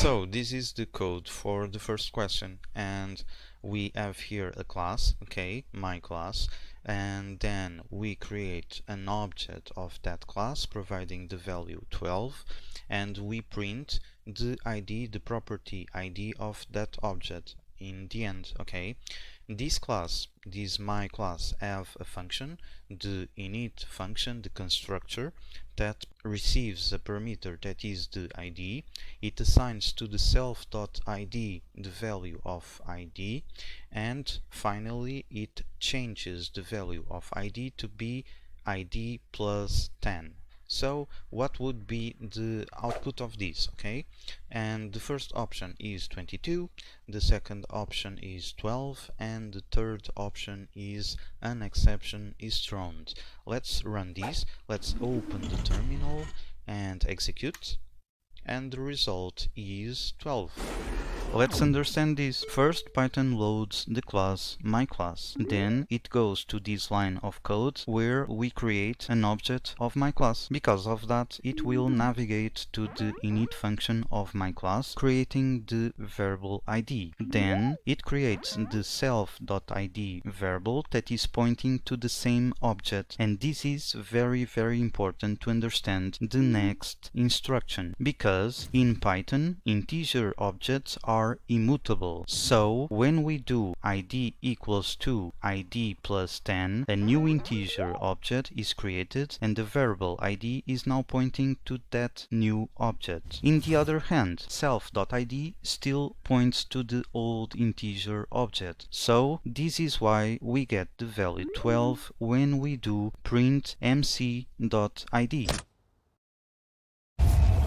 So this is the code for the first question, and we have here a class, okay, my class, and then we create an object of that class providing the value 12, and we print the ID, the property ID of that object in the end. Okay, this class, this my class, have a function, the init function, the constructor, that receives a parameter that is the ID. It assigns to the self.id the value of ID, and finally it changes the value of ID to be ID plus 10. So what would be the output of this? Okay, and the first option is 22, the second option is 12, and the third option is an exception is thrown. Let's run this. Let's open the terminal and execute, and the result is 12. Let's understand this. First, Python loads the class myClass. Then it goes to this line of code where we create an object of myClass. Because of that, it will navigate to the init function of myClass, creating the variable ID. Then it creates the self.id variable that is pointing to the same object. And this is very, very important to understand the next instruction, because in Python, integer objects are immutable. So when we do id equals to id plus 10, a new integer object is created and the variable id is now pointing to that new object. In the other hand, self.id still points to the old integer object. So this is why we get the value 12 when we do print mc.id.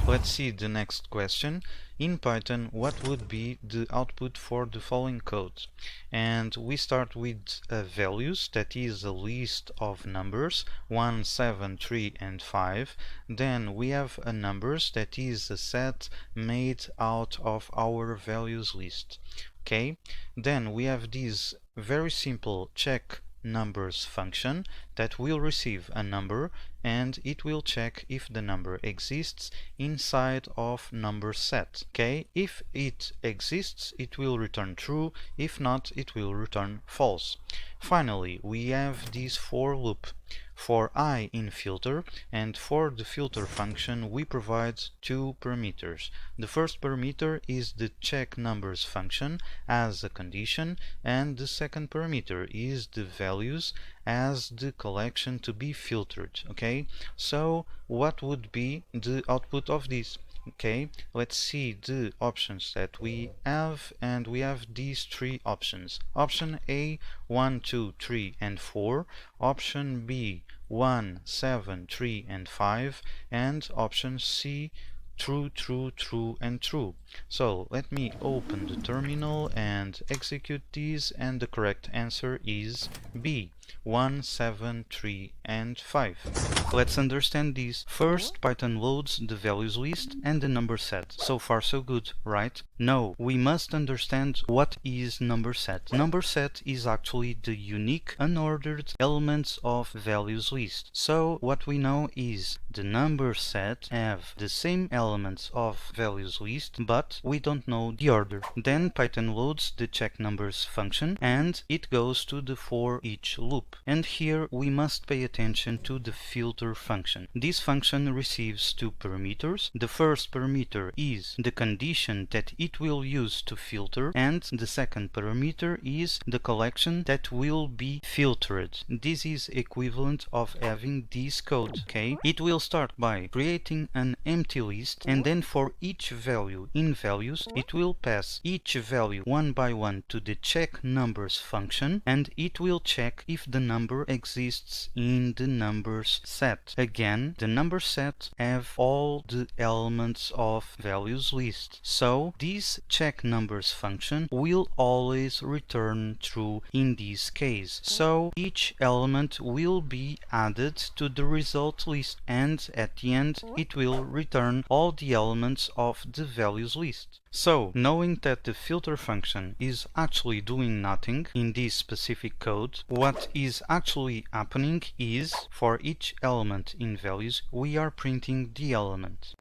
Let's see the next question. In Python, what would be the output for the following code? And we start with values, that is a list of numbers 1, 7, 3 and 5. Then we have a numbers, that is a set made out of our values list. Okay, then we have this very simple check numbers function that will receive a number and it will check if the number exists inside of number set. Okay, if it exists it will return true, if not it will return false. Finally, we have this for loop for I in filter, and for the filter function we provide two parameters. The first parameter is the check numbers function as a condition, and the second parameter is the values as the collection to be filtered. Okay, so what would be the output of this? Okay, let's see the options that we have, and we have these three options. Option A, 1, 2, 3 and 4. Option B, 1, 7, 3 and 5. And option C, true, true, true and true. So let me open the terminal and execute these, and the correct answer is B, 1, 7, 3 and 5. Let's understand this. First, Python loads the values list and the number set. So far so good, right? No, we must understand what is number set. Number set is actually the unique unordered elements of values list. So what we know is the number set have the same elements of values list, but we don't know the order. Then Python loads the check numbers function and it goes to the for each loop. And here we must pay attention to the filter function. This function receives two parameters. The first parameter is the condition that it will use to filter, and the second parameter is the collection that will be filtered. This is equivalent of having this code. Okay, it will start by creating an empty list, and then for each value in values it will pass each value one by one to the check numbers function, and it will check if the number exists in the numbers set. Again, the number set have all the elements of values list, so this check numbers function will always return true in this case. So each element will be added to the result list, and at the end it will return all the elements of the values list. So, knowing that the filter function is actually doing nothing in this specific code, what is actually happening is, for each element in values, we are printing the element.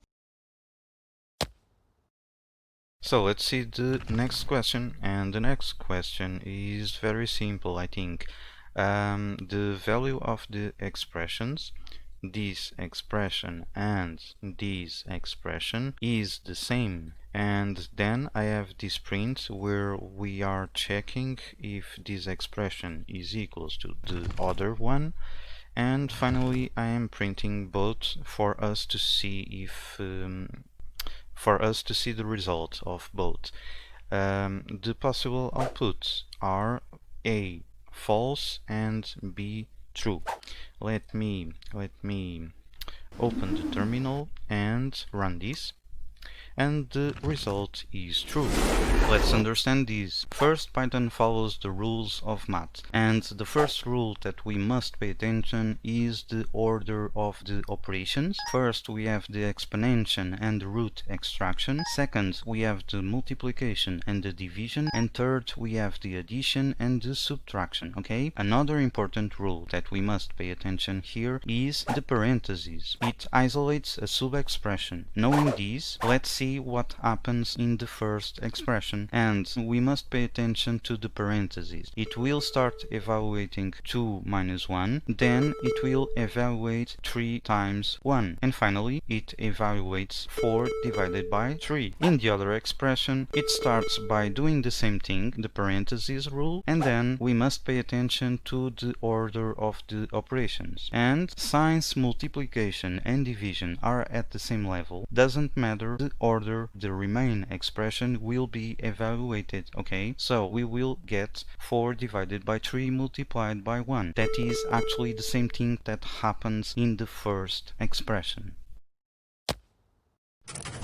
So let's see the next question, and the next question is very simple, I think. The value of the expressions, this expression and this expression, is the same. And then I have this print where we are checking if this expression is equals to the other one. And finally I am printing both for us to see if the result of both. The possible outputs are A false and B true. Let me open the terminal and run this, and the result is true. Let's understand this. First, Python follows the rules of math, and the first rule that we must pay attention is the order of the operations. First, we have the exponentiation and the root extraction. Second, we have the multiplication and the division. And third, we have the addition and the subtraction. Okay? Another important rule that we must pay attention here is the parentheses. It isolates a sub-expression. Knowing this, let's see what happens in the first expression, and we must pay attention to the parentheses. It will start evaluating 2 minus 1, then it will evaluate 3 times 1, and finally it evaluates 4 divided by 3. In the other expression, it starts by doing the same thing, the parentheses rule, and then we must pay attention to the order of the operations. And since multiplication and division are at the same level, doesn't matter the order the remaining expression will be evaluated. Okay, so we will get 4 divided by 3 multiplied by 1. That is actually the same thing that happens in the first expression.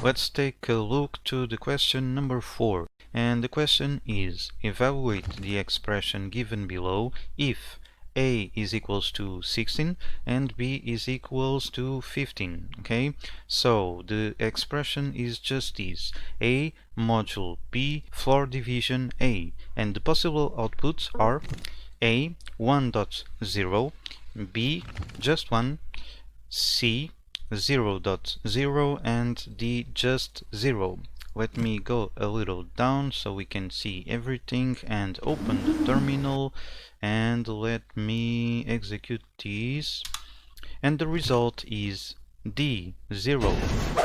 Let's take a look to the question number 4, and the question is: evaluate the expression given below if A is equals to 16 and B is equals to 15. Okay, so the expression is just this: A modulo B floor division A, and the possible outputs are A 1.0, B just 1, C 0.0, and D just 0. Let me go a little down so we can see everything and open the terminal, and let me execute this, and the result is D, 0.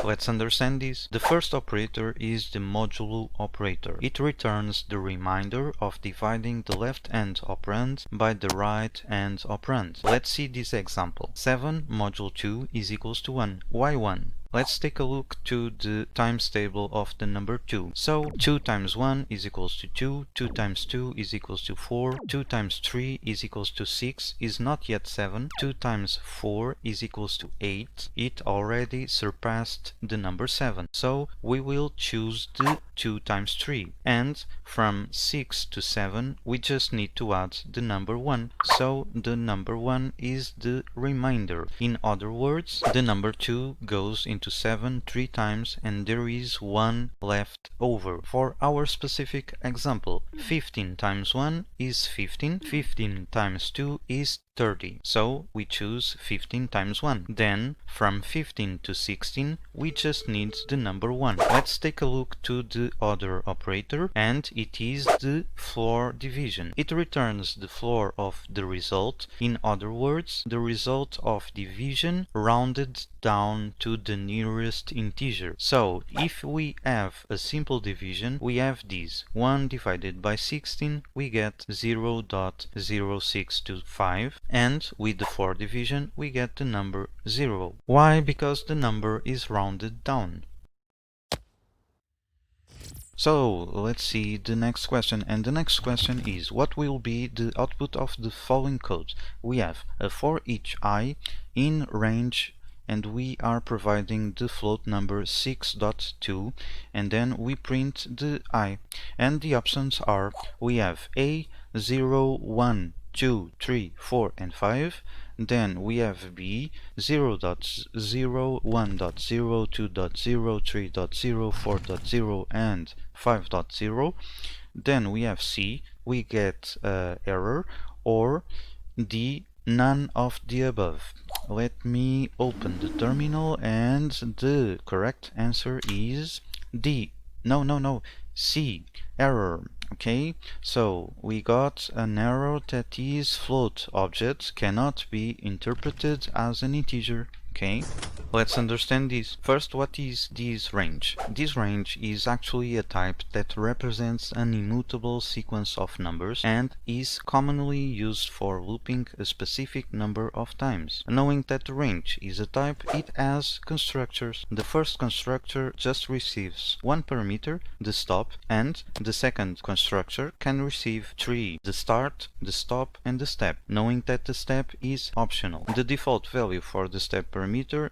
Let's understand this. The first operator is the modulo operator. It returns the remainder of dividing the left-hand operand by the right-hand operand. Let's see this example. 7 modulo 2 is equals to 1. Why 1? Let's take a look to the times table of the number 2. So 2 times 1 is equals to 2, 2 times 2 is equals to 4, 2 times 3 is equals to 6, is not yet 7, 2 times 4 is equals to 8, it already surpassed the number 7. So we will choose the 2 times 3, and from 6 to 7 we just need to add the number 1. So the number 1 is the remainder. In other words, the number 2 goes into 7 3 times and there is 1 left over. For our specific example, 15 times 1 is 15, 15 times 2 is 30. So we choose 15 times 1. Then from 15 to 16 we just need the number 1. Let's take a look to the other operator, and it is the floor division. It returns the floor of the result. In other words, the result of division rounded down to the nearest integer. So if we have a simple division, we have this: 1 divided by 16, we get 0.0625, and with the floor division we get the number 0. Why? Because the number is rounded down. So let's see the next question, and the next question is: what will be the output of the following code? We have a for each I in range, and we are providing the float number 6.2, and then we print the I, and the options are: we have A 0, 1, 2, 3, 4, and 5. Then we have B 0.0, 1.0, 2.0, 3.0, 4.0, and 5.0. Then we have C, we get error, or D, none of the above. Let me open the terminal, and the correct answer is D, no, C, error. Okay, so we got an error that is float object cannot be interpreted as an integer. Okay, let's understand this. First, what is this range? This range is actually a type that represents an immutable sequence of numbers and is commonly used for looping a specific number of times. Knowing that the range is a type, it has constructors. The first constructor just receives one parameter, the stop, and the second constructor can receive three, the start, the stop, and the step, knowing that the step is optional. The default value for the step parameter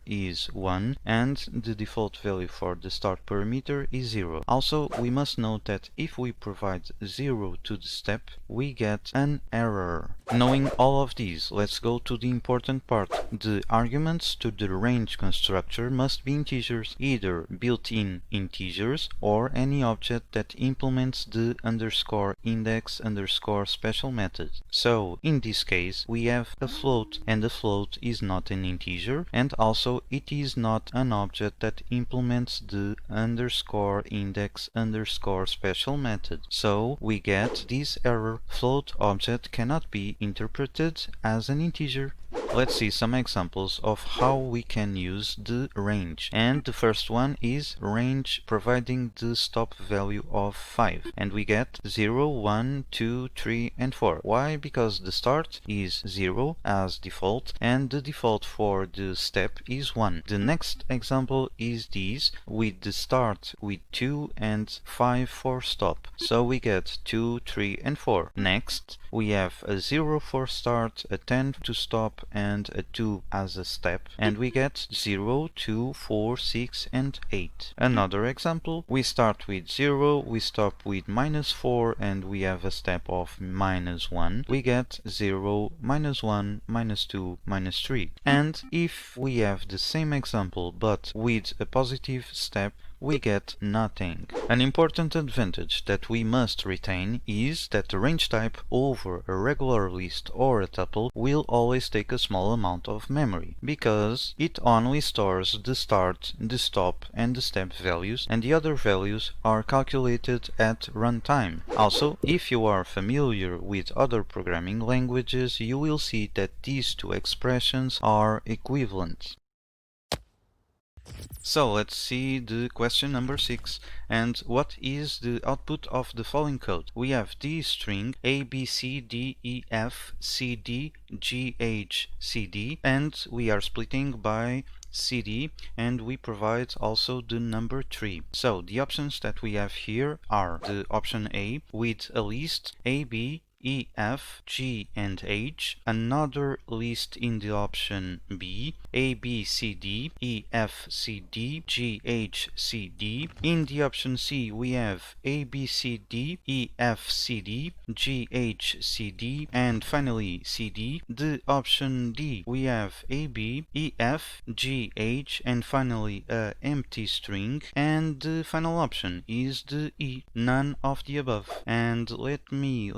is 1 and the default value for the start parameter is 0. Also, we must note that if we provide 0 to the step, we get an error. Knowing all of these, let's go to the important part. The arguments to the range constructor must be integers, either built-in integers or any object that implements the underscore index underscore special method. So, in this case, we have a float, and the float is not an integer, and also it is not an object that implements the underscore index underscore special method. So we get this error: float object cannot be interpreted as an integer. Let's see some examples of how we can use the range. And the first one is range providing the stop value of 5. And we get 0, 1, 2, 3, and 4. Why? Because the start is 0 as default, and the default for the step is 1. The next example is this, with the start with 2 and 5 for stop. So we get 2, 3, and 4. Next, we have a 0 for start, a 10 to stop, and a 2 as a step, and we get 0, 2, 4, 6, and 8. Another example, we start with 0, we stop with -4, and we have a step of -1. We get 0, -1, -2, -3. And if we have the same example but with a positive step, we get nothing. An important advantage that we must retain is that the range type over a regular list or a tuple will always take a small amount of memory, because it only stores the start, the stop, and the step values, and the other values are calculated at runtime. Also, if you are familiar with other programming languages, you will see that these two expressions are equivalent. So let's see the question number 6. And what is the output of the following code? We have the string A, B, C, D, E, F, C, D, G, H, C, D, and we are splitting by CD, and we provide also the number 3. So the options that we have here are the option A with a list A, B, E, F, G, and H, another list in the option B, A, B, C, D, E, F, C, D, G, H, C, D. In the option C, we have A, B, C, D, E, F, C, D, G, H, C, D, and finally C, D. The option D, we have A, B, E, F, G, H, and finally a empty string, and the final option is the E, none of the above. And let me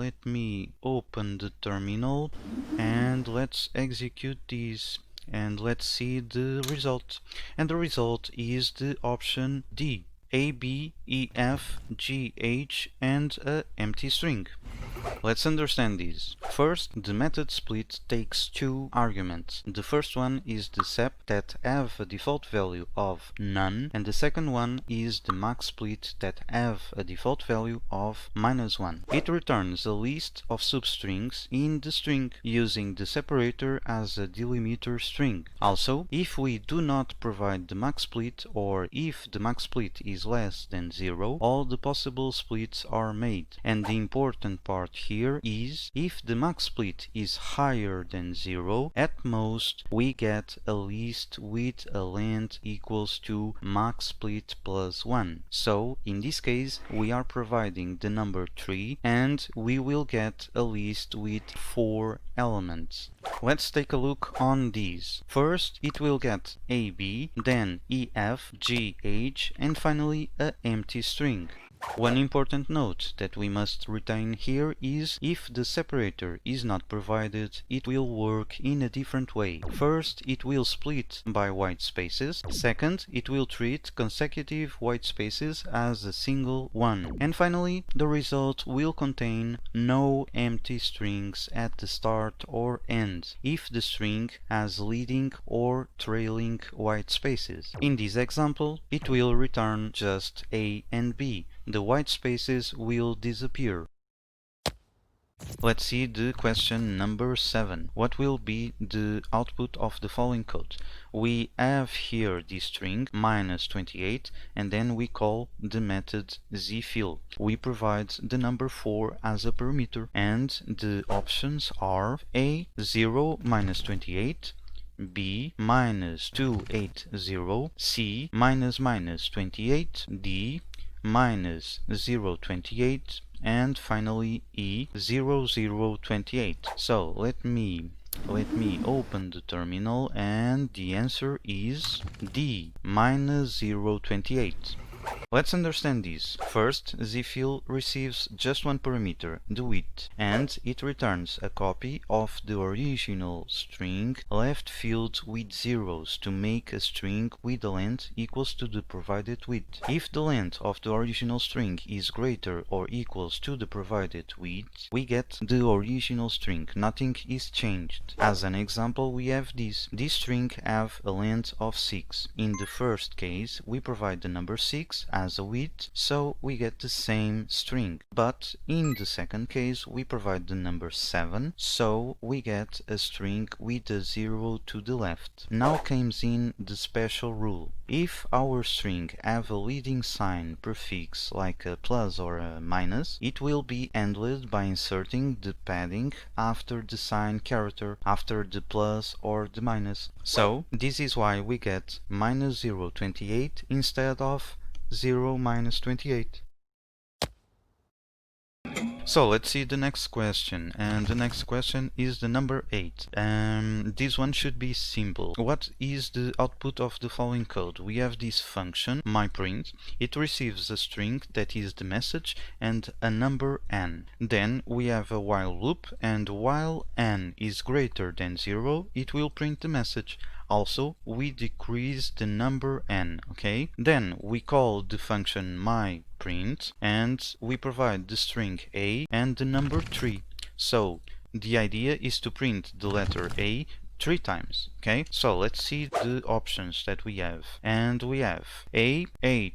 open the terminal and let's execute this, and let's see the result. And the result is the option D, A, B, E, F, G, H, and a empty string. Let's understand this. First, the method split takes two arguments. The first one is the sep that have a default value of none, and the second one is the max split that have a default value of -1. It returns a list of substrings in the string, using the separator as a delimiter string. Also, if we do not provide the max split, or if the max split is less than 0, all the possible splits are made. And the important part here is, if the max split is higher than 0, at most we get a list with a length equals to max split plus 1. So in this case we are providing the number 3, and we will get a list with 4 elements. Let's take a look on these. First, it will get A, B, then E, F, G, H, and finally a empty string. One important note that we must retain here is if the separator is not provided, it will work in a different way. First, it will split by white spaces. Second, it will treat consecutive white spaces as a single one. And finally, the result will contain no empty strings at the start or end if the string has leading or trailing white spaces. In this example, it will return just A and B. The white spaces will disappear. Let's see the question number 7. What will be the output of the following code? We have here the string -28 and then we call the method zfill. We provide the number 4 as a parameter and the options are A 0 -28, B -280, C -28, D -028, and finally E 0028. So let me open the terminal and the answer is D -028. Let's understand this. First, zfill receives just one parameter, the width, and it returns a copy of the original string left filled with zeros to make a string with a length equals to the provided width. If the length of the original string is greater or equals to the provided width, we get the original string. Nothing is changed. As an example, we have this. This string have a length of 6. In the first case, we provide the number 6 as a width, so we get the same string. But in the second case, we provide the number 7, so we get a string with a 0 to the left. Now comes in the special rule. If our string have a leading sign prefix like a plus or a minus, it will be handled by inserting the padding after the sign character, after the plus or the minus. So this is why we get -028 instead of 0 -28. So let's see the next question, and the next question is the number 8. This one should be simple. What is the output of the following code? We have this function, myPrint. It receives a string that is the message and a number n. Then we have a while loop, and while n is greater than 0, it will print the message. Also, we decrease the number n, okay? Then we call the function myPrint and we provide the string a and the number 3. So the idea is to print the letter a 3 times, okay? So let's see the options that we have. And we have A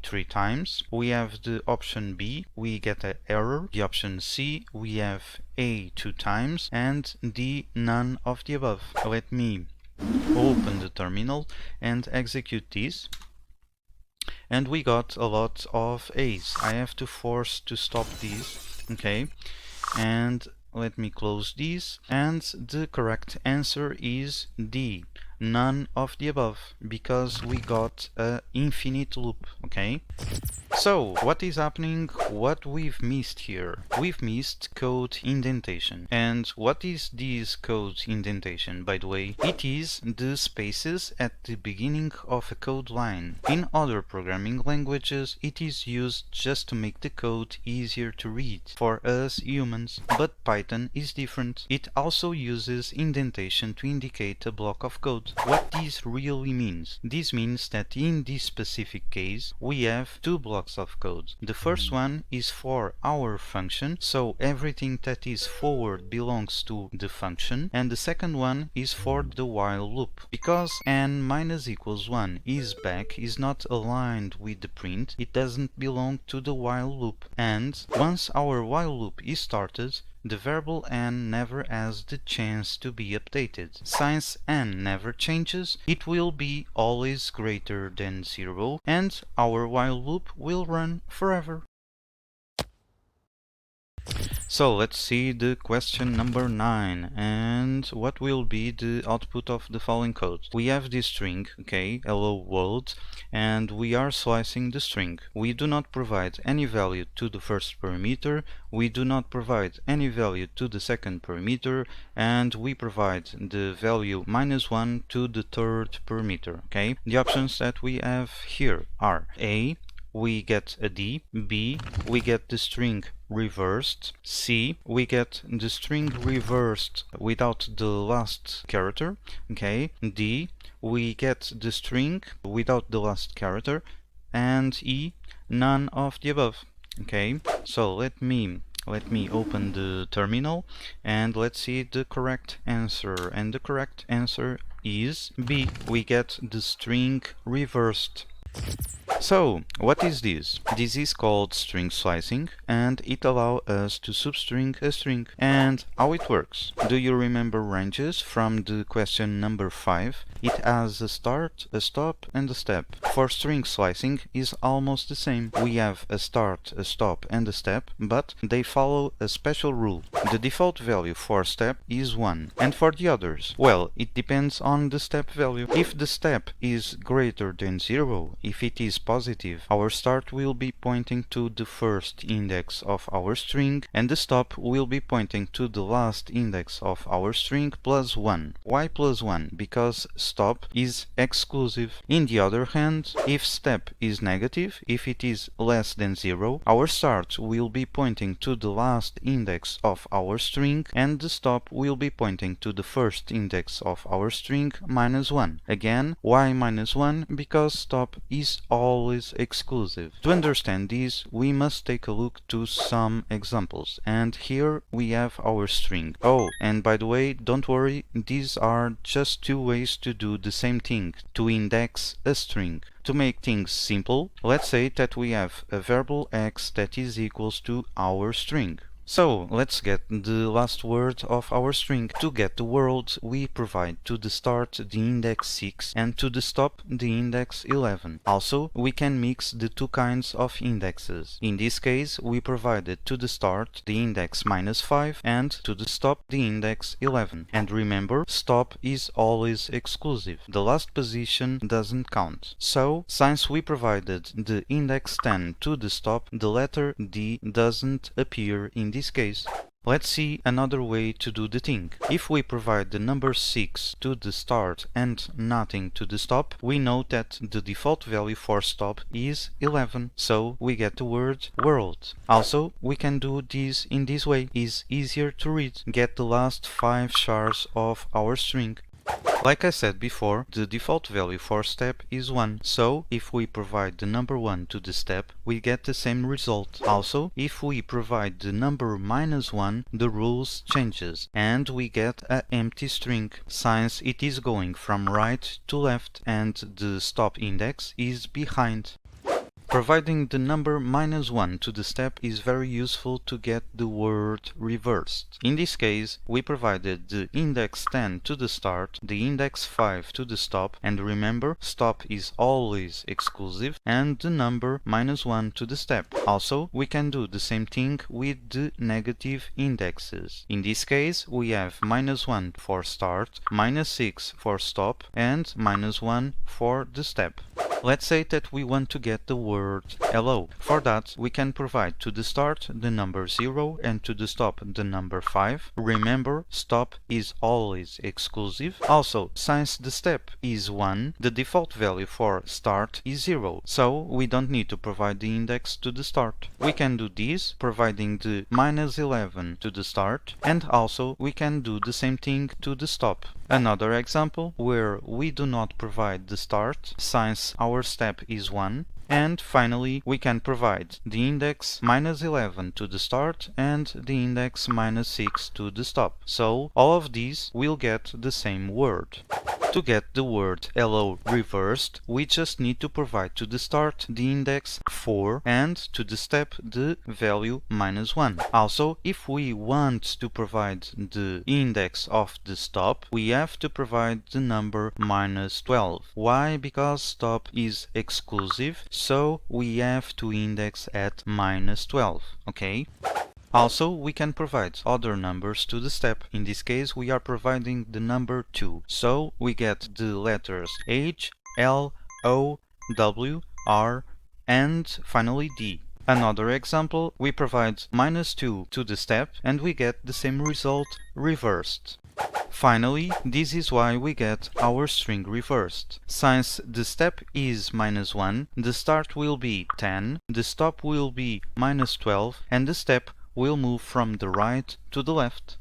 3 times. We have the option B, we get an error. The option C, we have A 2 times. And D, none of the above. Let me open the terminal and execute this, and we got a lot of A's. I have to force to stop this, okay, and let me close this, and the correct answer is D, none of the above, because we got a infinite loop, okay? So what is happening? What we've missed here? We've missed code indentation. And what is this code indentation, by the way? It is the spaces at the beginning of a code line. In other programming languages, it is used just to make the code easier to read for us humans. But Python is different. It also uses indentation to indicate a block of code. What this really means? This means that in this specific case, we have two blocks of code. The first one is for our function, so everything that is forward belongs to the function, and the second one is for the while loop. Because n minus equals 1 is back, is not aligned with the print, it doesn't belong to the while loop. And once our while loop is started, the variable n never has the chance to be updated. Since n never changes, it will be always greater than 0, and our while loop will run forever. So let's see the question number 9, and what will be the output of the following code. We have this string, okay, hello world, and we are slicing the string. We do not provide any value to the first parameter, we do not provide any value to the second parameter, and we provide the value -1 to the third parameter, okay? The options that we have here are A we get a D. B, we get the string reversed. C, we get the string reversed without the last character. Okay. D, we get the string without the last character. And E, none of the above. Okay, so let me open the terminal and let's see the correct answer. And the correct answer is B. We get the string reversed. So, what is this? This is called string slicing, and it allows us to substring a string. And how it works? Do you remember ranges from the question number 5? It has a start, a stop, and a step. For string slicing is almost the same. We have a start, a stop, and a step, but they follow a special rule. The default value for step is 1, and for the others, well, it depends on the step value. If the step is greater than 0, if it is positive, our start will be pointing to the first index of our string, and the stop will be pointing to the last index of our string plus 1. Why plus 1? Because stop is exclusive. In the other hand, if step is negative, if it is less than 0, our start will be pointing to the last index of our string, and the stop will be pointing to the first index of our string minus 1. Again, why minus 1? Because stop is always exclusive. To understand this, we must take a look to some examples. And here we have our string. Oh, and by the way, don't worry, these are just two ways to do the same thing, to index a string. To make things simple, let's say that we have a variable x that is equals to our string. So, let's get the last word of our string. To get the word, we provide to the start the index 6 and to the stop the index 11. Also, we can mix the two kinds of indexes. In this case, we provided to the start the index minus 5 and to the stop the index 11. And remember, stop is always exclusive. The last position doesn't count. So, since we provided the index 10 to the stop, the letter D doesn't appear in this case. Let's see another way to do the thing. If we provide the number 6 to the start and nothing to the stop, we know that the default value for stop is 11, so we get the word world. Also, we can do this in this way. It's easier to read. Get the last 5 chars of our string. Like I said before, the default value for step is 1, so if we provide the number 1 to the step, we get the same result. Also, if we provide the number minus 1, the rules changes, and we get an empty string, since it is going from right to left and the stop index is behind. Providing the number minus 1 to the step is very useful to get the word reversed. In this case, we provided the index 10 to the start, the index 5 to the stop, and remember, stop is always exclusive, and the number minus 1 to the step. Also, we can do the same thing with the negative indexes. In this case, we have minus 1 for start, minus 6 for stop, and minus 1 for the step. Let's say that we want to get the word hello. For that, we can provide to the start the number 0 and to the stop the number 5. Remember, stop is always exclusive. Also, since the step is 1, the default value for start is 0, so we don't need to provide the index to the start. We can do this providing the minus 11 to the start, and also we can do the same thing to the stop. Another example where we do not provide the start since our step is 1. And finally, we can provide the index minus 11 to the start and the index minus 6 to the stop. So all of these will get the same word. To get the word hello reversed, we just need to provide to the start the index 4 and to the step the value minus 1. Also, if we want to provide the index of the stop, we have to provide the number minus 12. Why? Because stop is exclusive, so we have to index at minus 12, okay? Also, we can provide other numbers to the step. In this case, we are providing the number 2. So, we get the letters H, L, O, W, R, and finally D. Another example, we provide minus 2 to the step, and we get the same result reversed. Finally, this is why we get our string reversed. Since the step is -1, the start will be 10, the stop will be -12, and the step will move from the right to the left.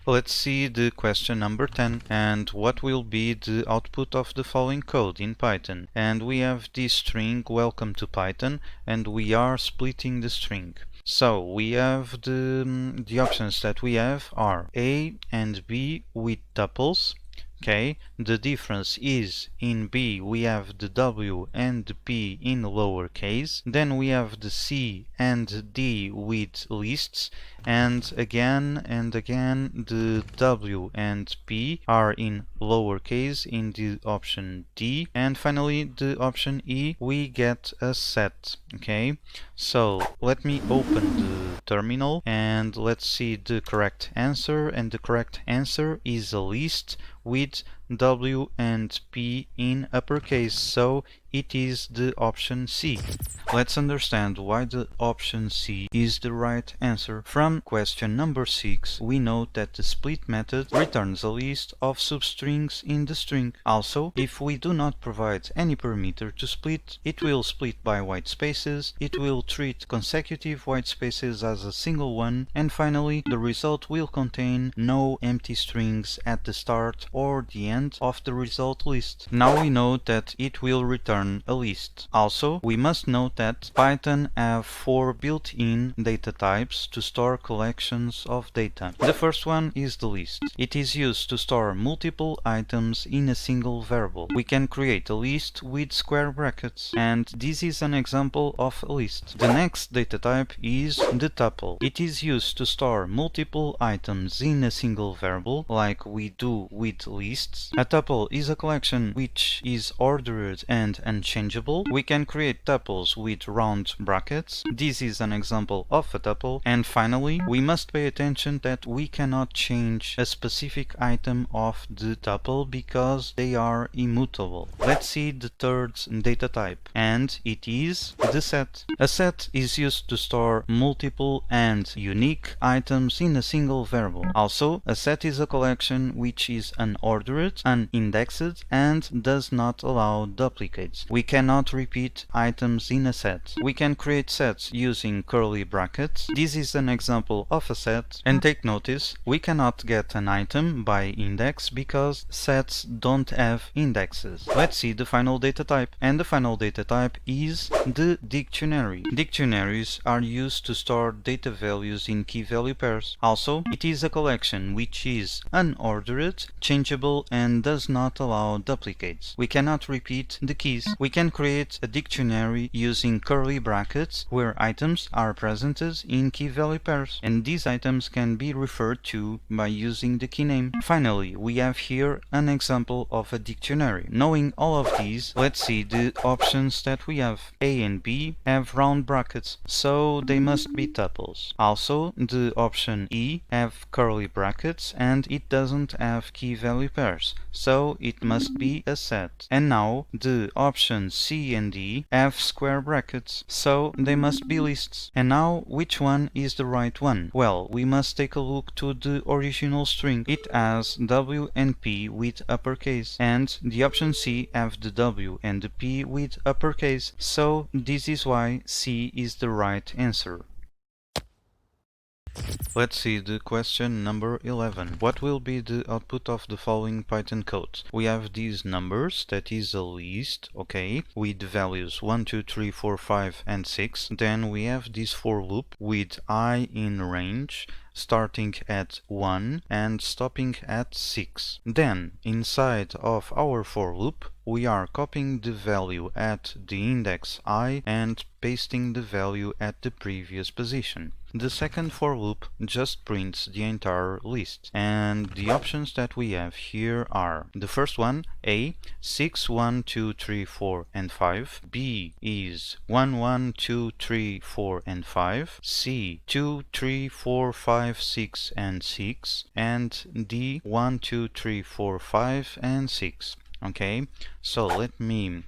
Let's see the question number 10 and what will be the output of the following code in Python. And we have this string welcome to Python, and we are splitting the string. So we have the options that we have are A and B with tuples. Okay, the difference is in B we have the W and the P in lowercase, then we have the C and D with lists, and again the W and P are in lowercase in the option D, and finally the option E we get a set. Okay, so let me open the terminal and let's see the correct answer, and the correct answer is a list with W and P in uppercase, so it is the option C. Let's understand why the option C is the right answer. From question number 6, we note that the split method returns a list of substrings in the string. Also, if we do not provide any parameter to split, it will split by white spaces, it will treat consecutive white spaces as a single one, and finally, the result will contain no empty strings at the start or the end of the result list. Now we know that it will return a list. Also, we must note that Python have 4 built-in data types to store collections of data. The first one is the list. It is used to store multiple items in a single variable. We can create a list with square brackets, and this is an example of a list. The next data type is the tuple. It is used to store multiple items in a single variable, like we do with lists. A tuple is a collection which is ordered and unchangeable. We can create tuples with round brackets. This is an example of a tuple. And finally, we must pay attention that we cannot change a specific item of the tuple because they are immutable. Let's see the third data type, and it is the set. A set is used to store multiple and unique items in a single variable. Also, a set is a collection which is unordered, unindexed, and does not allow duplicates. We cannot repeat items in a set. We can create sets using curly brackets. This is an example of a set, and take notice, we cannot get an item by index because sets don't have indexes. Let's see the final data type, and the final data type is the dictionary. Dictionaries are used to store data values in key value pairs. Also, it is a collection which is unordered, changeable, and does not allow duplicates. We cannot repeat the keys. We can create a dictionary using curly brackets where items are presented in key value pairs, and these items can be referred to by using the key name. Finally, we have here an example of a dictionary. Knowing all of these, let's see the options that we have. A and B have round brackets, so they must be tuples. Also, the option E have curly brackets and it doesn't have key value pairs, so it must be a set. And now the options C and D have square brackets, so they must be lists. And now which one is the right one? Well, we must take a look to the original string. It has W and P with uppercase, and the option C have the W and the P with uppercase, so this is why C is the right answer. Let's see the question number 11. What will be the output of the following Python code? We have these numbers, that is a list, okay, with values 1, 2, 3, 4, 5, and 6. Then we have this for loop with I in range, starting at 1 and stopping at 6. Then, inside of our for loop, we are copying the value at the index I and pasting the value at the previous position. The second for loop just prints the entire list, and the options that we have here are: the first one, A, 6, 1, 2, 3, 4, and 5. B is 1, 1, 2, 3, 4, and 5. C, 2, 3, 4, 5, 6, and 6. And D, 1, 2, 3, 4, 5, and 6. Okay, so let me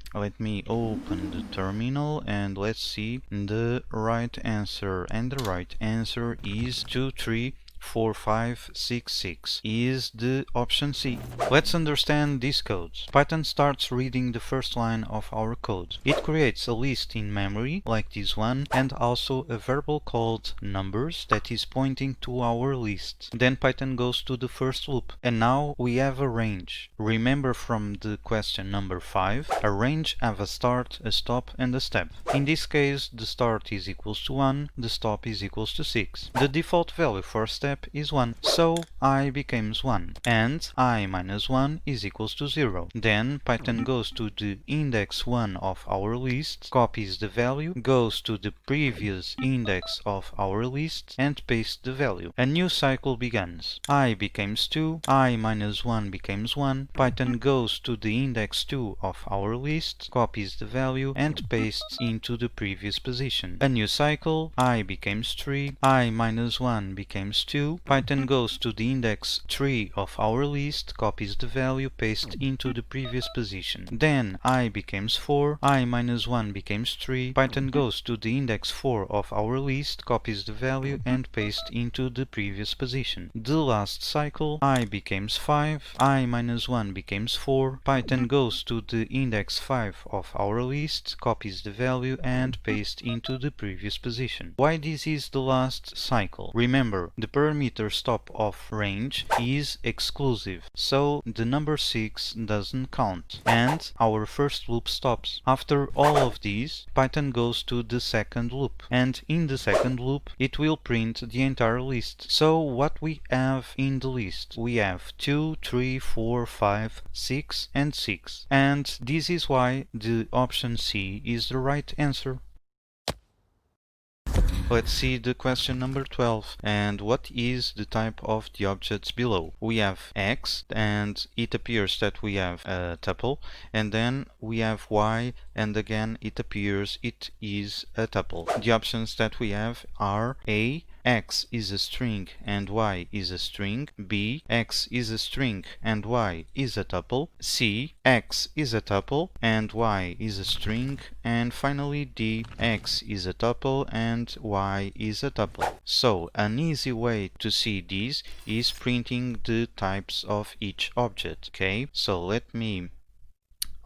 open the terminal and let's see the right answer, and the right answer is 2, 3, 4566 is the option C. Let's understand this code. Python starts reading the first line of our code. It creates a list in memory, like this one, and also a variable called numbers that is pointing to our list. Then Python goes to the first loop, and now we have a range. Remember from the question number 5, a range have a start, a stop, and a step. In this case, the start is equals to 1, the stop is equals to 6. The default value for step is 1, so I becomes 1, and I minus 1 is equals to 0. Then Python goes to the index 1 of our list, copies the value, goes to the previous index of our list, and pastes the value. A new cycle begins. I becomes 2, I minus 1 becomes 1, Python goes to the index 2 of our list, copies the value, and pastes into the previous position. A new cycle, I becomes 3, I minus 1 becomes 2, Python goes to the index 3 of our list, copies the value, pastes into the previous position. Then I becomes 4, I minus 1 becomes 3, Python goes to the index 4 of our list, copies the value, and pastes into the previous position. The last cycle, I becomes 5, I minus 1 becomes 4, Python goes to the index 5 of our list, copies the value, and pastes into the previous position. Why this is the last cycle? Remember, the parameter stop of range is exclusive, so the number 6 doesn't count, and our first loop stops. After all of these, Python goes to the second loop, and in the second loop it will print the entire list. So what we have in the list? We have 2, 3, 4, 5, 6 and 6, and this is why the option C is the right answer. Let's see the question number 12. And what is the type of the objects below? We have X, and it appears that we have a tuple, and then we have Y, and again it appears it is a tuple. The options that we have are A, X is a string and Y is a string, B, X is a string and Y is a tuple, C, X is a tuple and Y is a string, and finally D, X is a tuple and Y is a tuple. So an easy way to see this is printing the types of each object. Okay, so let me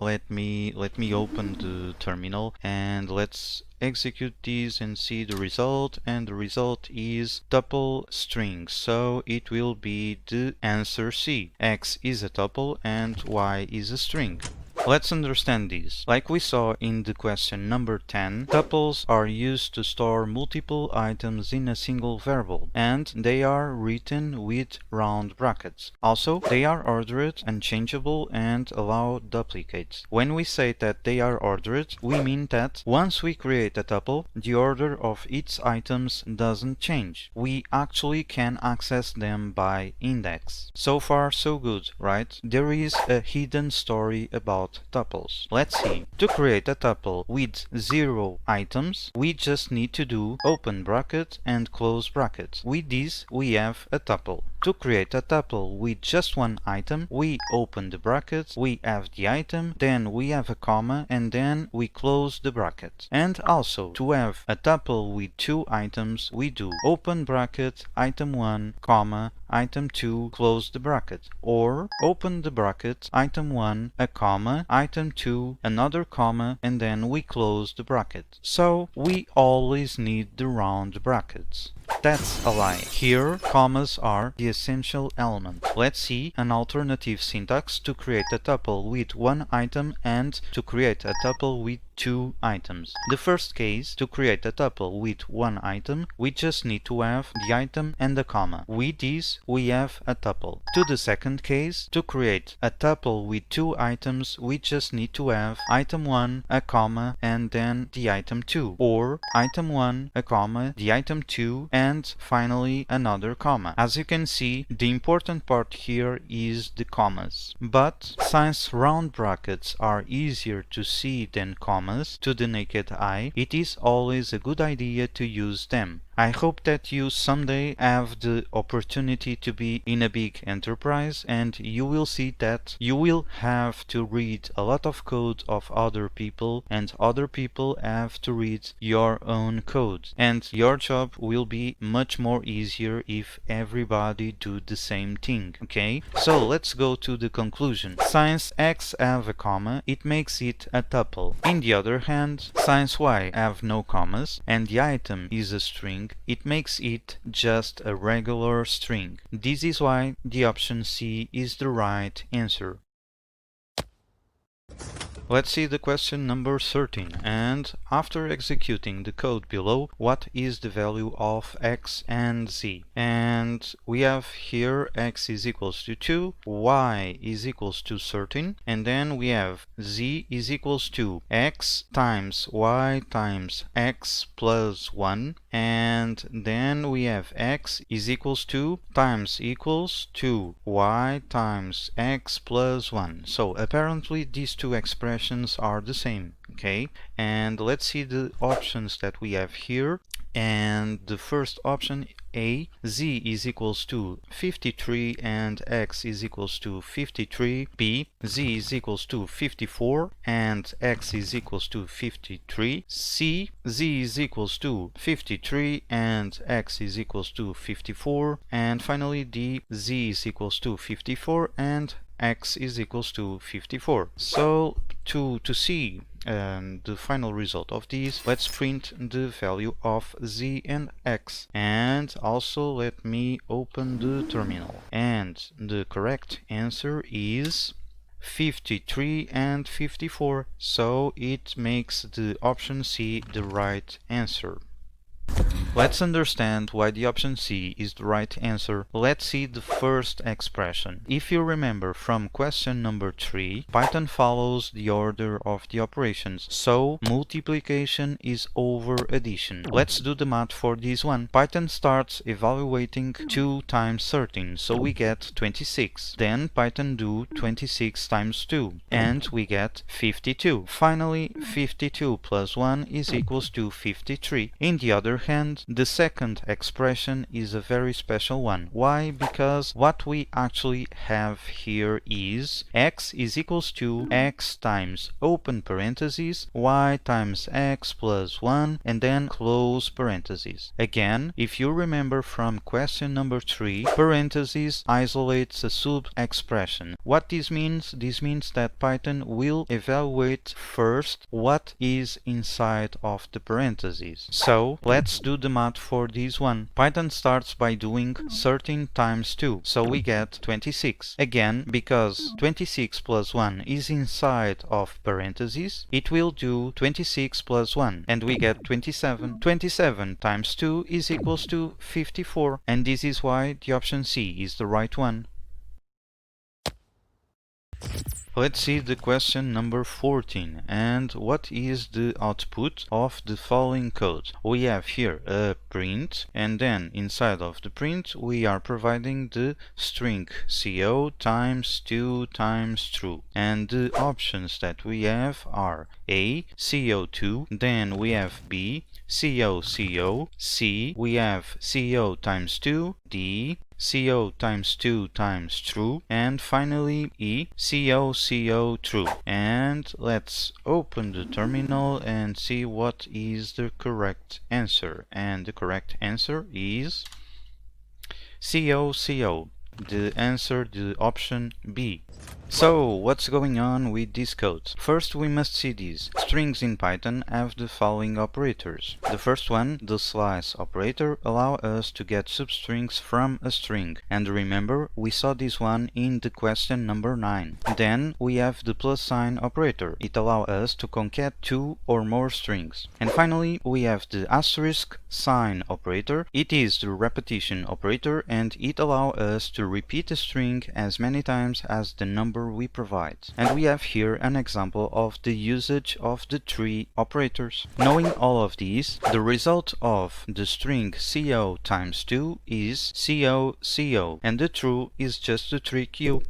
open the terminal and let's execute this and see the result, and the result is tuple string, so it will be the answer C. X is a tuple and Y is a string. Let's understand this. Like we saw in the question number 10, tuples are used to store multiple items in a single variable, and they are written with round brackets. Also, they are ordered, unchangeable, and allow duplicates. When we say that they are ordered, we mean that once we create a tuple, the order of its items doesn't change. We actually can access them by index. So far, so good, right? There is a hidden story about tuples. Let's see. To create a tuple with 0 items, we just need to do open bracket and close bracket. With this, we have a tuple. To create a tuple with just one item, we open the bracket, we have the item, then we have a comma, and then we close the bracket. And also, to have a tuple with 2 items, we do open bracket, item 1, comma, item 2, close the bracket. Or open the bracket, item 1, a comma, item 2, another comma, and then we close the bracket. So we always need the round brackets. That's a lie. Here, commas are the essential element. Let's see an alternative syntax to create a tuple with 1 item and to create a tuple with 2 items. The first case, to create a tuple with 1 item, we just need to have the item and the comma. With this, we have a tuple. To the second case, to create a tuple with 2 items, we just need to have item 1, a comma, and then the item 2. Or item 1, a comma, the item 2, and finally another comma. As you can see, the important part here is the commas. But since round brackets are easier to see than commas to the naked eye, it is always a good idea to use them. I hope that you someday have the opportunity to be in a big enterprise, and you will see that you will have to read a lot of code of other people, and other people have to read your own code, and your job will be much more easier if everybody do the same thing. Okay, so let's go to the conclusion. Since x have a comma, it makes it a tuple. In the other hand, since y have no commas and the item is a string, it makes it just a regular string. This is why the option C is the right answer. Let's see the question number 13. And after executing the code below, what is the value of x and z? And we have here x is equals to 2, y is equals to 13, and then we have z is equals to x times y times x plus 1, and then we have x is equals to times equals to y times x plus 1. So apparently these two expressions are the same. Okay, and let's see the options that we have here. And the first option, A, z is equals to 53 and x is equals to 53. B, z is equals to 54 and x is equals to 53. C, z is equals to 53 and x is equals to 54. And finally D, z is equals to 54 and x is equals to 54. So to see the final result of these, let's print the value of z and x, and also let me open the terminal. And the correct answer is 53 and 54, so it makes the option C the right answer. Let's understand why the option C is the right answer. Let's see the first expression. If you remember from question number 3, Python follows the order of the operations, so multiplication is over addition. Let's do the math for this one. Python starts evaluating 2 times 13, so we get 26. Then Python do 26 times 2, and we get 52. Finally, 52 plus 1 is equals to 53. In the other hand, the second expression is a very special one. Why? Because what we actually have here is x is equals to x times open parentheses y times x plus 1 and then close parentheses. Again, if you remember from question number 3, parentheses isolates a sub-expression. What this means? This means that Python will evaluate first what is inside of the parentheses. So let's do the math for this one. Python starts by doing 13 times 2, so we get 26. Again, because 26 plus 1 is inside of parentheses, it will do 26 plus 1, and we get 27. 27 times 2 is equals to 54, and this is why the option C is the right one. Let's see the question number 14. And what is the output of the following code? We have here a print, and then inside of the print we are providing the string co times 2 times true. And the options that we have are A, co2, then we have B, co, C, we have co times 2, D, co times 2 times true, and finally E, co true. And let's open the terminal and see what is the correct answer. And the correct answer is co. The answer, the option B. So, what's going on with this code? First, we must see these. Strings in Python have the following operators. The first one, the slice operator, allows us to get substrings from a string. And remember, we saw this one in the question number 9. Then, we have the plus sign operator. It allows us to concat 2 or more strings. And finally, we have the asterisk sign operator. It is the repetition operator, and it allows us to repeat a string as many times as the number we provide. And we have here an example of the usage of the 3 operators. Knowing all of these, the result of the string co times 2 is co, and the true is just the 3q.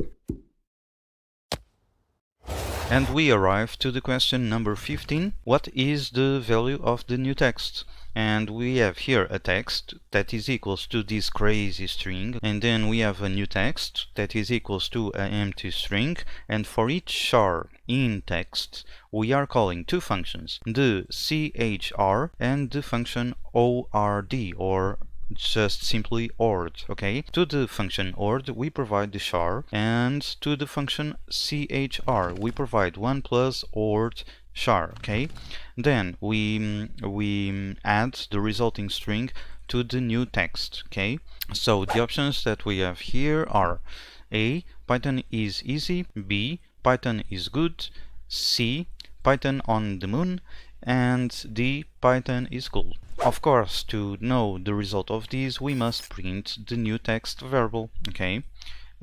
And we arrive to the question number 15. What is the value of the new text? And we have here a text that is equals to this crazy string, and then we have a new text that is equals to an empty string, and for each char in text we are calling two functions, the chr and the function ord, or just simply ord. Okay, to the function ord we provide the char, and to the function chr we provide 1 plus ord char. Okay, then we add the resulting string to the new text. Okay, so the options that we have here are A, Python is easy, B, Python is good, C, Python on the moon, and D, Python is cool. Of course, to know the result of these, we must print the new text variable. Okay,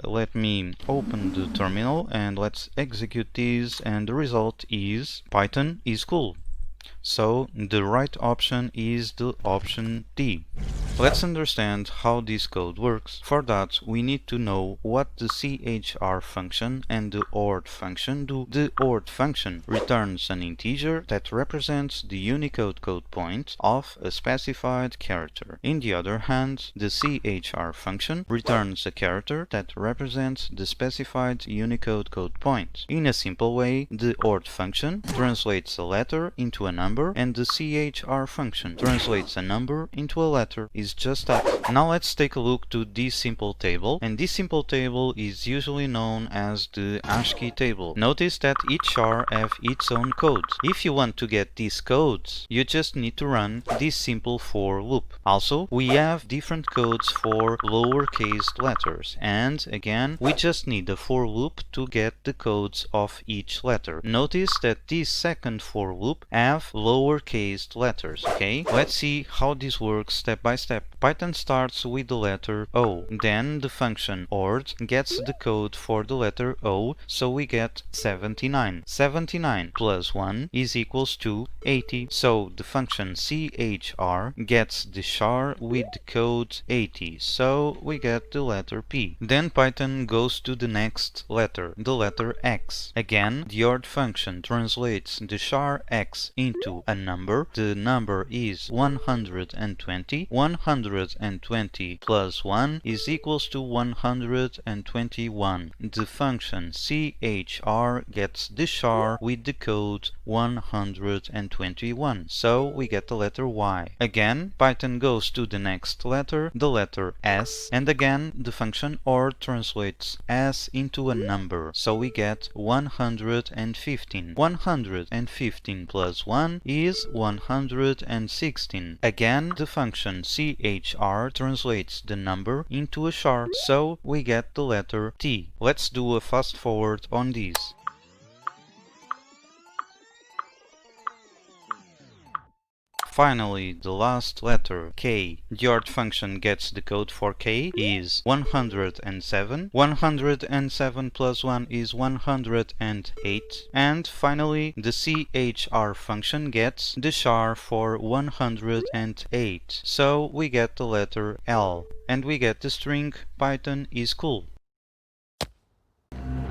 let me open the terminal and let's execute this, and the result is Python is cool. So the right option is the option D. Let's understand how this code works. For that, we need to know what the chr function and the ord function do. The ord function returns an integer that represents the Unicode code point of a specified character. In the other hand, the chr function returns a character that represents the specified Unicode code point. In a simple way, the ord function translates a letter into a number, and the chr function translates a number into a letter. Is just that. Now let's take a look to this simple table, and this simple table is usually known as the ASCII table. Notice that each char have its own code. If you want to get these codes, you just need to run this simple for loop. Also, we have different codes for lowercase letters, and again, we just need a for loop to get the codes of each letter. Notice that this second for loop have lowercase letters. Okay, let's see how this works step by step. Python starts with the letter O, then the function ord gets the code for the letter O, so we get 79. 79 plus 1 is equals to 80, so the function chr gets the char with the code 80, so we get the letter P. Then Python goes to the next letter, the letter X. Again, the ord function translates the char X into a number. The number is 120. 120 plus 1 is equals to 121. The function chr gets the char with the code 121, so we get the letter Y. Again, Python goes to the next letter, the letter S, and again the function ord translates S into a number, so we get 115. 115 plus 1 is 116. Again, the function chr translates the number into a char, so we get the letter T. Let's do a fast forward on this. Finally, the last letter, K. The ord function gets the code for K is 107. 107 plus 1 is 108. And finally, the chr function gets the char for 108. So we get the letter L. And we get the string Python is cool.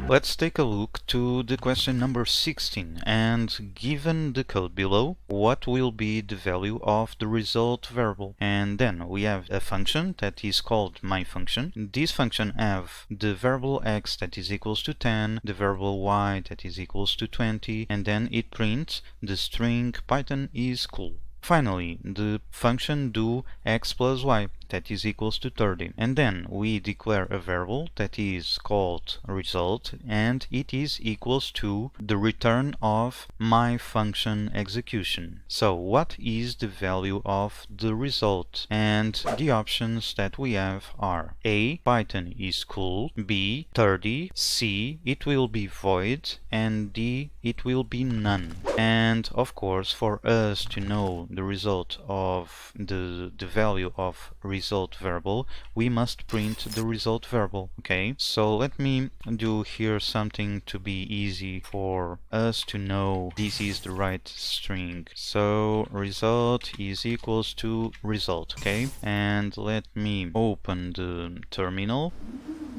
Let's take a look to the question number 16, and given the code below, what will be the value of the result variable? And then we have a function that is called myFunction. This function have the variable x that is equals to 10, the variable y that is equals to 20, and then it prints the string Python is cool. Finally, the function do x plus y that is equals to 30, and then we declare a variable that is called result, and it is equals to the return of my function execution. So what is the value of the result? And the options that we have are A, Python is cool, B, 30, C, it will be void, and D, it will be none. And of course, for us to know the result of the value of result variable, we must print the result variable. Okay, so let me do here something to be easy for us to know this is the right string. So result is equals to result. Okay, and let me open the terminal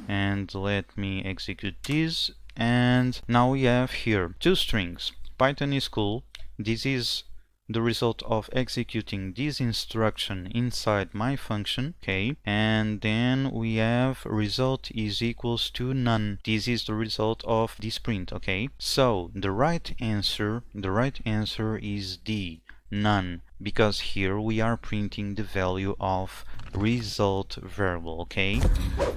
and let me execute this, And now we have here two strings. Python is cool. This is the result of executing this instruction inside my function, okay, and then we have result is equals to none. This is the result of this print, okay. So the right answer is D, none, because here we are printing the value of result variable, okay.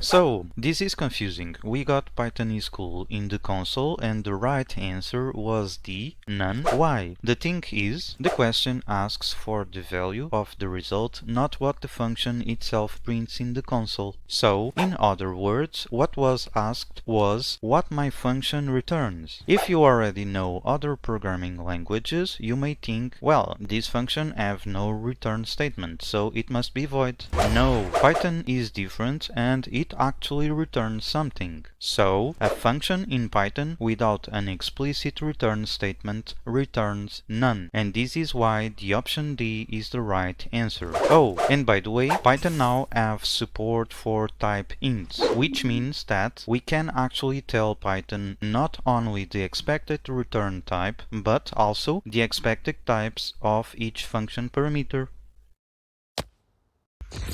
So this is confusing. We got Python is cool in the console and the right answer was D, none. Why? The thing is, the question asks for the value of the result, not what the function itself prints in the console. So, in other words, what was asked was what my function returns. If you already know other programming languages, you may think, well, this function have no return statement, so it must be void. No, Python is different and it actually returns something. So, a function in Python without an explicit return statement returns none. And this is why the option D is the right answer. Oh, and by the way, Python now have support for type ints, which means that we can actually tell Python not only the expected return type, but also the expected types of each function parameter.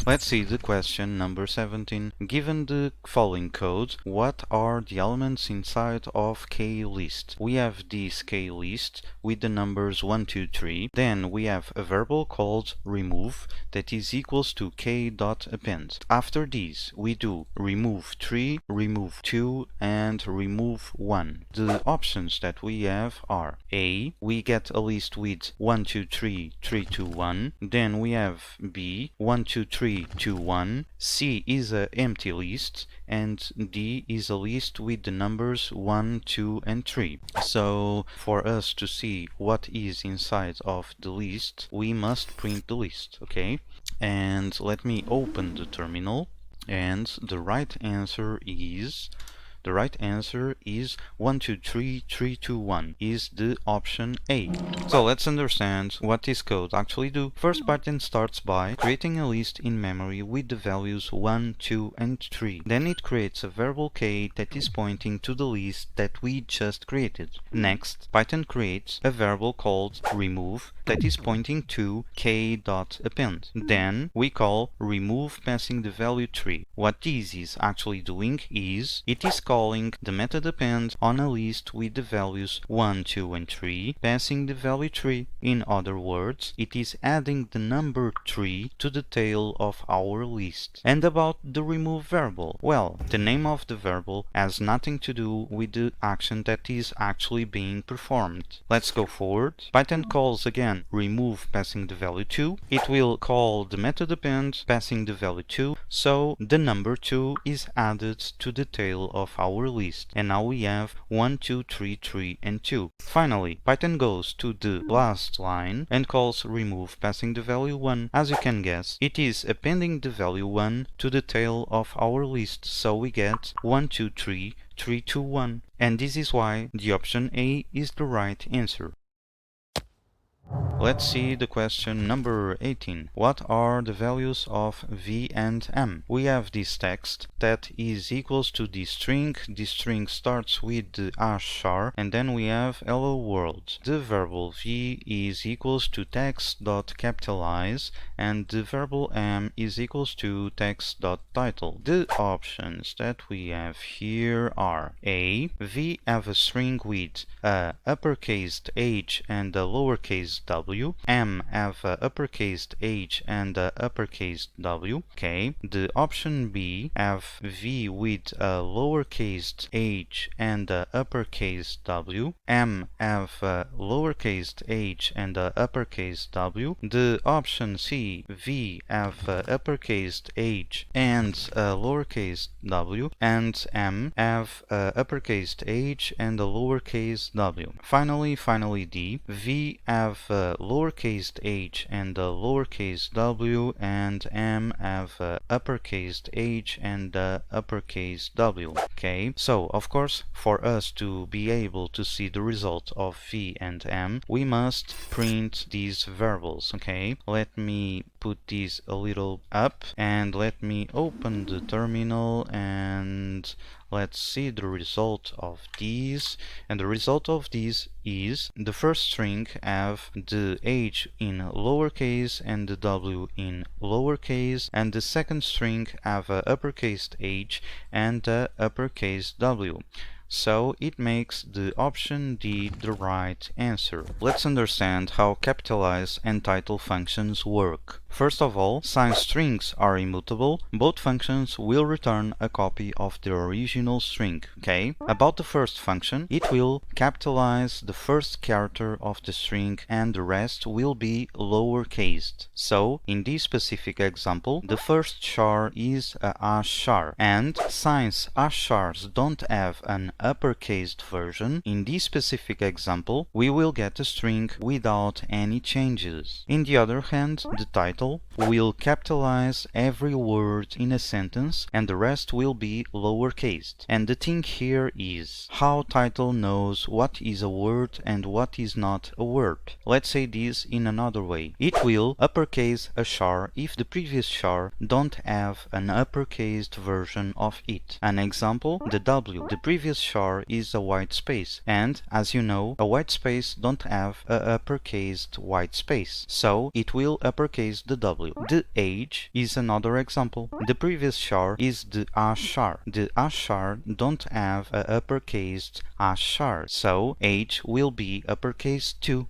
Let's see the question number 17. Given the following code, what are the elements inside of k list? We have this k list with the numbers 1, 2, 3. Then we have a variable called remove that is equals to k.append. After this, we do remove 3, remove 2, and remove 1. The options that we have are A, we get a list with 1, 2, 3, 3, 2, 1. Then we have B, 1, 2, 3, 2, 1. C is an empty list, and D is a list with the numbers 1, 2, and 3. So for us to see what is inside of the list, we must print the list, okay? And let me open the terminal, and the right answer is 1, 2, 3, 3, 2, 1 is the option A. So let's understand what this code actually do. First, Python starts by creating a list in memory with the values 1, 2, and 3. Then it creates a variable k that is pointing to the list that we just created. Next, Python creates a variable called remove that is pointing to k.append. Then we call remove passing the value 3. What this is actually doing is it is calling the method append on a list with the values 1, 2, and 3, passing the value 3. In other words, it is adding the number 3 to the tail of our list. And about the remove variable, well, the name of the variable has nothing to do with the action that is actually being performed. Let's go forward. Python calls again remove passing the value 2. It will call the method append passing the value 2, so the number 2 is added to the tail of our list, and now we have 1, 2, 3, 3, and 2. Finally, Python goes to the last line and calls remove passing the value 1. As you can guess, it is appending the value 1 to the tail of our list, so we get 1, 2, 3, 3, 2, 1. And this is why the option A is the right answer. Let's see the question number 18. What are the values of v and m? We have this text that is equals to this string. This string starts with the *, and then we have hello world. The variable v is equals to text.capitalize, and the variable m is equals to text.title. The options that we have here are A, v have a string with a uppercase h and a lowercase w. M have a uppercase h and a uppercase w. Okay. The option B have v with a lowercase h and a uppercase w. M have a lowercase h and a uppercase w. The option C, v have a uppercase h and a lowercase w, and M have a uppercase h and a lowercase w. Finally D, v have a lowercase h and a lowercase w, and M have a uppercase h and a uppercase w. Okay, so of course, for us to be able to see the result of v and m, we must print these variables. Okay, let me put this a little up and let me open the terminal, and let's see the result of these. And the result of these is the first string have the H in lowercase and the W in lowercase, and the second string have a uppercase H and a uppercase W. So it makes the option D the right answer. Let's understand how capitalize and title functions work. First of all, since strings are immutable, both functions will return a copy of the original string, okay? About the first function, it will capitalize the first character of the string and the rest will be lowercased. So, in this specific example, the first char is a ASCII, and since ASCIIs don't have an uppercased version, in this specific example, we will get a string without any changes. In the other hand, the title will capitalize every word in a sentence and the rest will be lowercased. And the thing here is how title knows what is a word and what is not a word. Let's say this in another way. It will uppercase a char if the previous char don't have an uppercased version of it. An example, the W. The previous char is a white space, and as you know, a white space don't have a uppercased white space, so it will uppercase the W. The H is another example. The previous char is the ASCII. The ASCII don't have a uppercased ASCII, so H will be uppercase too.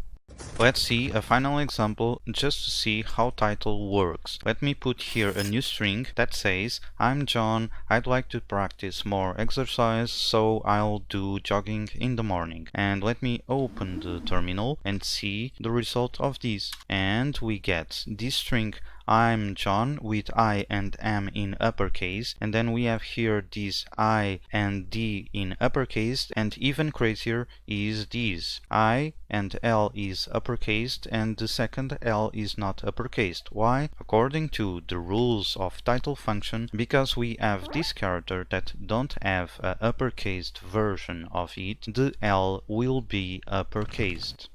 Let's see a final example just to see how title works. Let me put here a new string that says, I'm John, I'd like to practice more exercise, so I'll do jogging in the morning. And let me open the terminal and see the result of this. And we get this string, I'm John, with I and M in uppercase, and then we have here this I and D in uppercase, and even crazier is this. I and L is uppercased and the second L is not uppercased. Why? According to the rules of title function, because we have this character that don't have a uppercased version of it, the L will be uppercased.